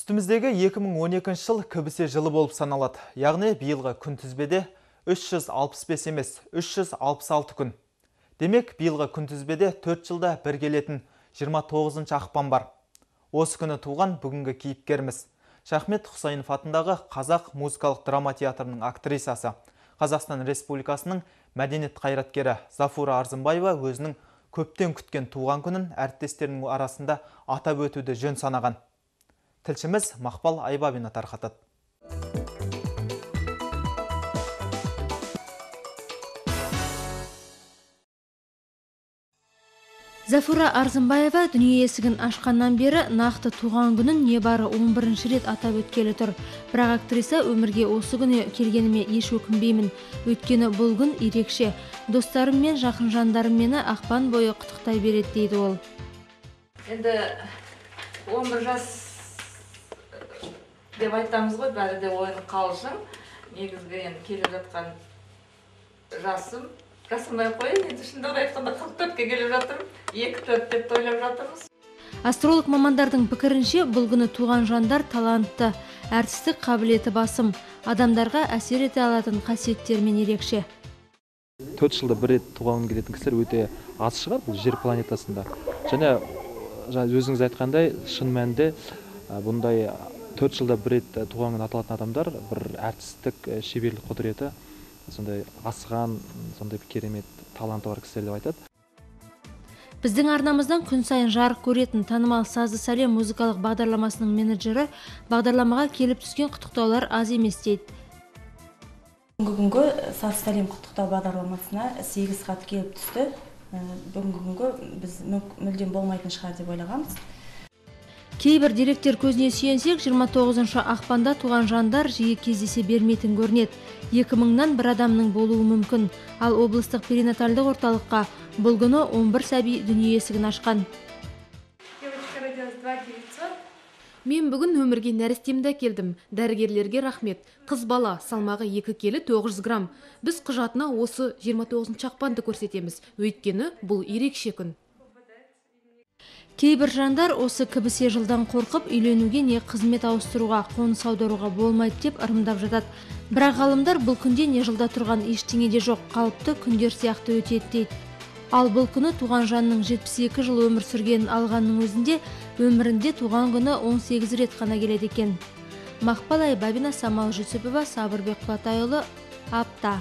Үстіміздегі 2012 жыл кібісе жылы болып саналады. Яғни биылғы күнтізбеде 365 емес, 366 күн. Демек, биылғы күнтізбеде 4 жылда бір келетін 29 ақпан бар. Осы күні туған бүгінгі кейіпкеріміз. Шахмет Құсайынов атындағы Қазақ музыкалық драма театрының актрисасы, Қазақстан Республикасының мәдениет қайраткері Зафура Арзымбаева өзінің көптен күткен туған күнін әріптестерінің арасында атап өтуді жөн санаған. Тілшіміз Мақпал Айбабина тарқатады. Зафура Арзымбаева дүние есігін ашқаннан бері нақты туған күнін небары 11-ші рет атап өткелі тұр. Бірақ актриса өмірге осы күні келгеніме еш өкінбеймін. Өйткені бұл күн ерекше. Достарым мен жақын жандарым мені ақпан бойы құттықтай береді дейді ол. Енді 11 жас деп айтамыз ғой, бәрі де ойын қалжың. Негізгі енді келіп жатқан жасым. Жасымай қойын, енді шындығын айтқанда 44-ке келіп жатырмын. 2-4 деп тойлап жатырмыз. Астролог мамандардың пікірінше бұл күні туған жандар талантты, әртістік қабілеті басым, адамдарға әсер ете алатын қасиеттермен ерекше. 4 жылда бір рет туған келетін кісілер өте аз шығар бұл жер планетасында. Және өзіңіз айтқандай, шын мәнінде бұндай 4 жылда бір рет туған күн аталатын адамдар бір әртістік шеберлік құдіреті, сондай асыған, сондай керемет таланты бар кісілер деп айтады. Біздің арнамыздан күн сайын жарық көретін танымал Сазды Сәлем музыкалық бағдарламасының менеджері бағдарламаға келіп түскен құттықтаулар аз емес дейді. Бүгінгі Сазды Сәлем құттықтау бағдарламасына 8 хат келіп түсті. Бүгінгі біз мүлдем болмайтын шығар деп ойлағанбыз. Кейбір деректер көзіне сүйенсек, 29 ақпанда туған жандар жиі кездесе бермейтін көрінеді. 2000-нан бір адамның болуы мүмкін. Ал облыстық перинатальдық орталыққа бұл күні 11 сәби дүние есігін ашқан. Мен бүгін өмірге нәрестемді әкелдім. Дәрігерлерге рахмет. Қыз бала, салмағы 2 келі 900 грамм. Біз құжатына осы 29 ақпанды көрсетеміз. Өйткені бұл ерекше күн. Кейбір жандар осы кібісе жылдан қорқып үйленуге не қызмет ауыстыруға, қоныс аударуға болмайды деп ырымдап жатады. Бірақ ғалымдар бұл күнде не жылда тұрған ештеңе де жоқ, қалыпты күндер сияқты өтеді дейді. Ал бұл күні туған жанның 72 жыл өмір сүргенін алғанның өзінде өмірінде туған күні 18 рет қана келеді екен. Мақпал Айбабина, Самал Жүсіпова, Сабырбек Құлатайұлы, Апта.